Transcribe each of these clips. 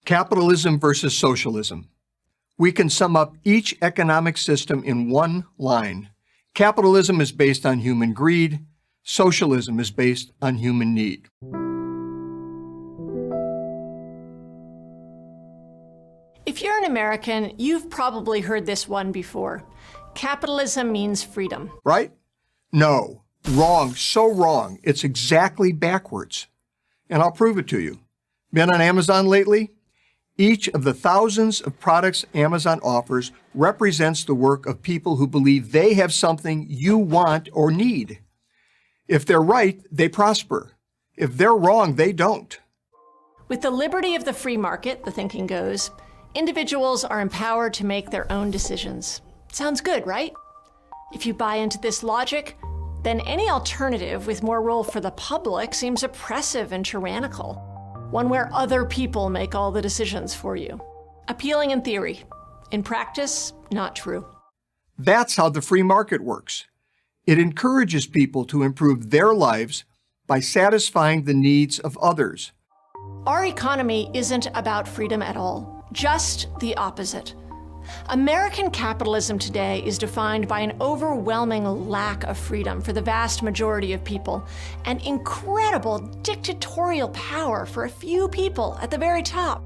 Capitalism versus socialism. We can sum up each economic system in one line. Capitalism is based on human greed. Socialism is based on human need. If you're an American, you've probably heard this one before. Capitalism means freedom. Right? No. Wrong. So wrong. It's exactly backwards. And I'll prove it to you. Been on Amazon lately? Each of the thousands of products Amazon offers represents the work of people who believe they have something you want or need. If they're right, they prosper. If they're wrong, they don't. With the liberty of the free market, the thinking goes, individuals are empowered to make their own decisions. Sounds good, right? If you buy into this logic, then any alternative with more role for the public seems oppressive and tyrannical. One where other people make all the decisions for you. Appealing in theory. In practice, not true. That's how the free market works. It encourages people to improve their lives by satisfying the needs of others. Our economy isn't about freedom at all, just the opposite. American capitalism today is defined by an overwhelming lack of freedom for the vast majority of people and incredible dictatorial power for a few people at the very top.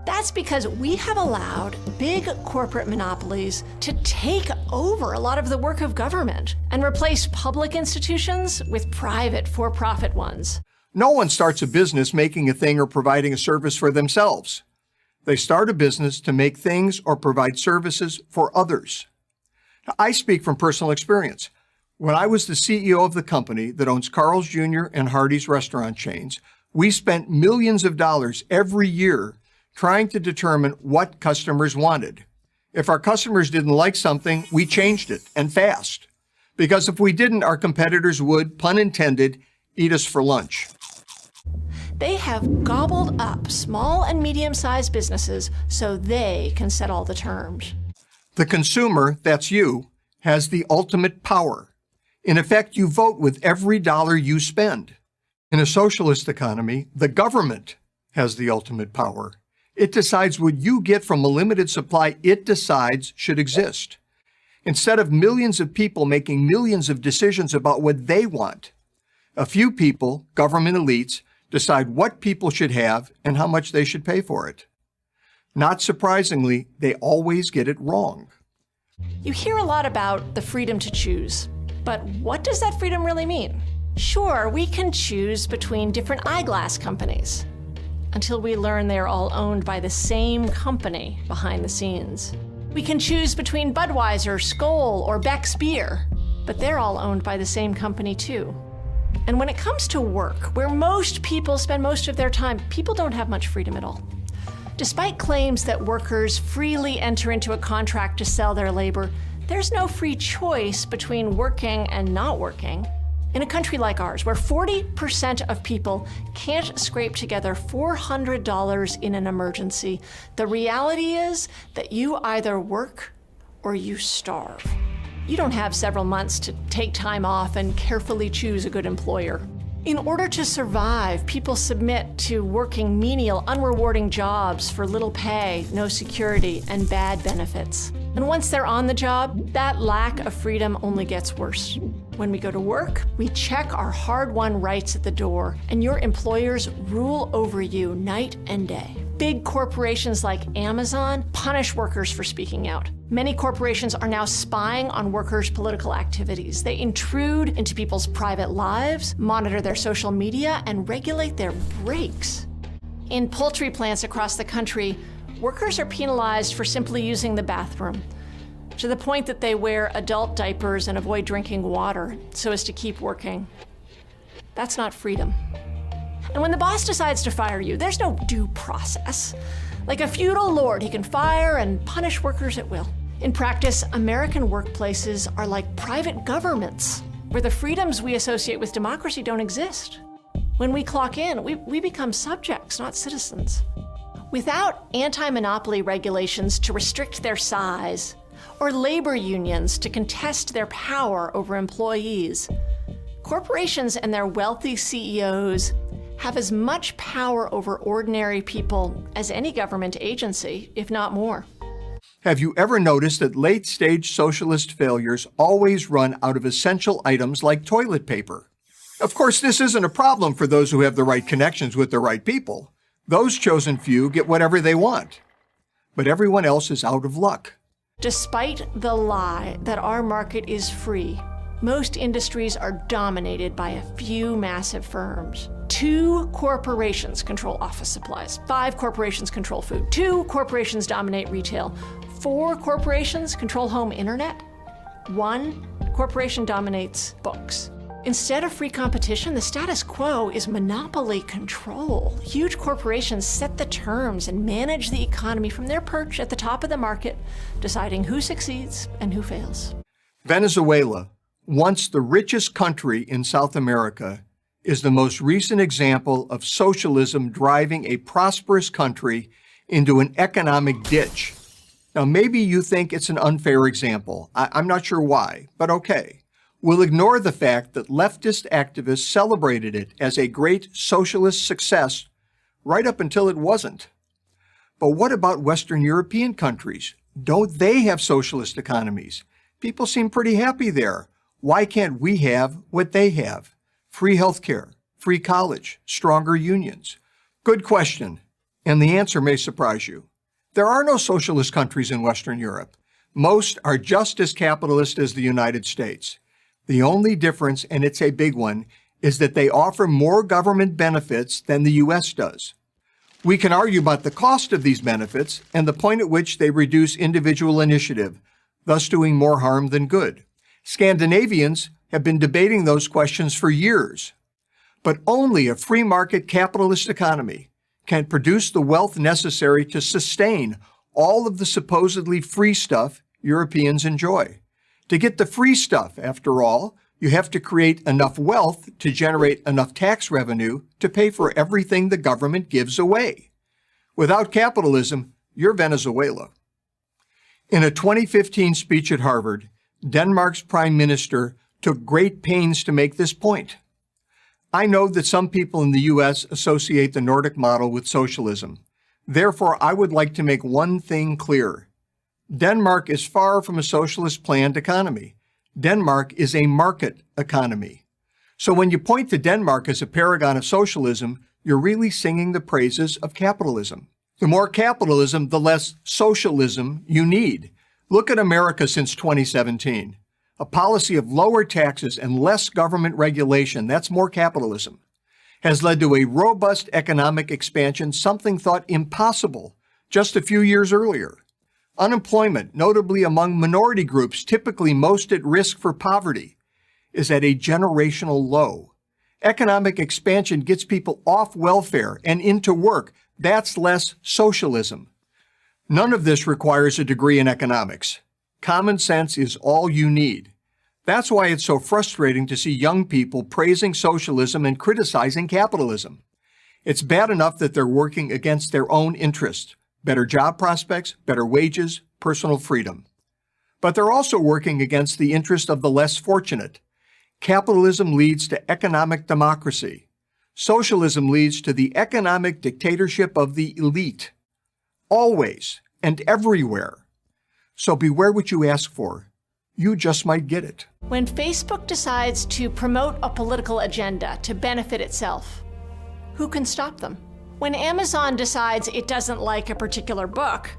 That's because we have allowed big corporate monopolies to take over a lot of the work of government and replace public institutions with private for-profit ones. No one starts a business making a thing or providing a service for themselves. They start a business to make things or provide services for others. Now, I speak from personal experience. When I was the CEO of the company that owns Carl's Jr. and Hardee's restaurant chains, we spent millions of dollars every year trying to determine what customers wanted. If our customers didn't like something, we changed it, and fast. Because if we didn't, our competitors would, pun intended, eat us for lunch. They have gobbled up small and medium-sized businesses so they can set all the terms. The consumer, that's you, has the ultimate power. In effect, you vote with every dollar you spend. In a socialist economy, the government has the ultimate power. It decides what you get from a limited supply it decides should exist. Instead of millions of people making millions of decisions about what they want, a few people, government elites, decide what people should have and how much they should pay for it. Not surprisingly, they always get it wrong. You hear a lot about the freedom to choose, but what does that freedom really mean? Sure, we can choose between different eyeglass companies until we learn they're all owned by the same company behind the scenes. We can choose between Budweiser, Skoal, or Beck's beer, but they're all owned by the same company too. And when it comes to work, where most people spend most of their time, people don't have much freedom at all. Despite claims that workers freely enter into a contract to sell their labor, there's no free choice between working and not working. In a country like ours, where 40% of people can't scrape together $400 in an emergency, the reality is that you either work or you starve. You don't have several months to take time off and carefully choose a good employer. In order to survive, people submit to working menial, unrewarding jobs for little pay, no security, and bad benefits. And once they're on the job, that lack of freedom only gets worse. When we go to work, we check our hard-won rights at the door, and your employers rule over you night and day. Big corporations like Amazon punish workers for speaking out. Many corporations are now spying on workers' political activities. They intrude into people's private lives, monitor their social media, and regulate their breaks. In poultry plants across the country, workers are penalized for simply using the bathroom, to the point that they wear adult diapers and avoid drinking water so as to keep working. That's not freedom. And when the boss decides to fire you, there's no due process. Like a feudal lord, he can fire and punish workers at will. In practice, American workplaces are like private governments, where the freedoms we associate with democracy don't exist. When we clock in, we become subjects, not citizens. Without anti-monopoly regulations to restrict their size, or labor unions to contest their power over employees, corporations and their wealthy CEOs have as much power over ordinary people as any government agency, if not more. Have you ever noticed that late-stage socialist failures always run out of essential items like toilet paper? Of course, this isn't a problem for those who have the right connections with the right people. Those chosen few get whatever they want. But everyone else is out of luck. Despite the lie that our market is free, most industries are dominated by a few massive firms. 2 corporations control office supplies. 5 corporations control food. 2 corporations dominate retail. 4 corporations control home internet. 1 corporation dominates books. Instead of free competition, the status quo is monopoly control. Huge corporations set the terms and manage the economy from their perch at the top of the market, deciding who succeeds and who fails. Venezuela, once the richest country in South America, is the most recent example of socialism driving a prosperous country into an economic ditch. Now, maybe you think it's an unfair example. I'm not sure why, but okay. We'll ignore the fact that leftist activists celebrated it as a great socialist success right up until it wasn't. But what about Western European countries? Don't they have socialist economies? People seem pretty happy there. Why can't we have what they have? Free healthcare, free college, stronger unions. Good question, and the answer may surprise you. There are no socialist countries in Western Europe. Most are just as capitalist as the United States. The only difference, and it's a big one, is that they offer more government benefits than the U.S. does. We can argue about the cost of these benefits and the point at which they reduce individual initiative, thus doing more harm than good. Scandinavians have been debating those questions for years. But only a free market capitalist economy can produce the wealth necessary to sustain all of the supposedly free stuff Europeans enjoy. To get the free stuff, after all, you have to create enough wealth to generate enough tax revenue to pay for everything the government gives away. Without capitalism, you're Venezuela. In a 2015 speech at Harvard, Denmark's prime minister took great pains to make this point. I know that some people in the U.S. associate the Nordic model with socialism. Therefore, I would like to make one thing clear. Denmark is far from a socialist planned economy. Denmark is a market economy. So when you point to Denmark as a paragon of socialism, you're really singing the praises of capitalism. The more capitalism, the less socialism you need. Look at America since 2017. A policy of lower taxes and less government regulation, that's more capitalism, has led to a robust economic expansion, something thought impossible just a few years earlier. Unemployment, notably among minority groups typically most at risk for poverty, is at a generational low. Economic expansion gets people off welfare and into work. That's less socialism. None of this requires a degree in economics. Common sense is all you need. That's why it's so frustrating to see young people praising socialism and criticizing capitalism. It's bad enough that they're working against their own interests. Better job prospects, better wages, personal freedom. But they're also working against the interest of the less fortunate. Capitalism leads to economic democracy. Socialism leads to the economic dictatorship of the elite. Always and everywhere. So beware what you ask for. You just might get it. When Facebook decides to promote a political agenda to benefit itself, who can stop them? When Amazon decides it doesn't like a particular book,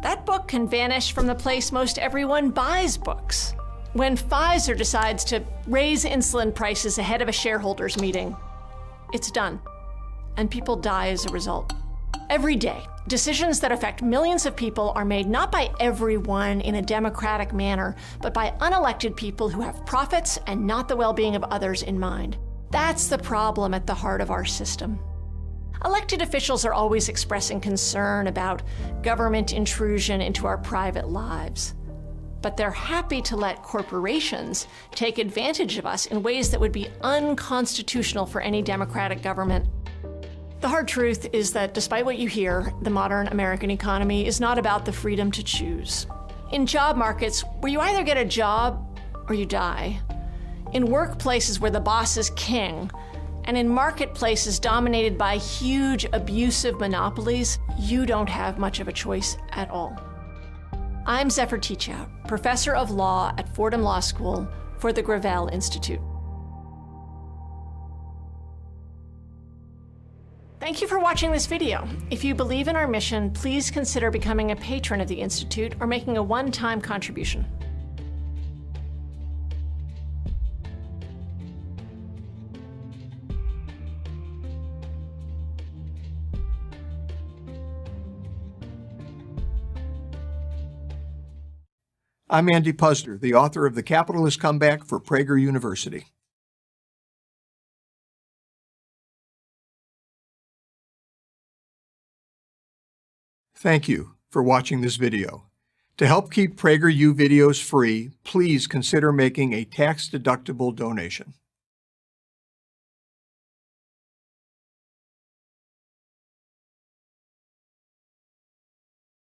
that book can vanish from the place most everyone buys books. When Pfizer decides to raise insulin prices ahead of a shareholders meeting, it's done, and people die as a result. Every day, decisions that affect millions of people are made not by everyone in a democratic manner, but by unelected people who have profits and not the well-being of others in mind. That's the problem at the heart of our system. Elected officials are always expressing concern about government intrusion into our private lives. But they're happy to let corporations take advantage of us in ways that would be unconstitutional for any democratic government. The hard truth is that despite what you hear, the modern American economy is not about the freedom to choose. In job markets where you either get a job or you die, in workplaces where the boss is king, And in marketplaces dominated by huge abusive monopolies, you don't have much of a choice at all. I'm Zephyr Teachout, professor of law at Fordham Law School for the Gravel Institute. Thank you for watching this video. If you believe in our mission, please consider becoming a patron of the Institute or making a one-time contribution. I'm Andy Puzder, the author of The Capitalist Comeback for Prager University. Thank you for watching this video. To help keep PragerU videos free, please consider making a tax-deductible donation.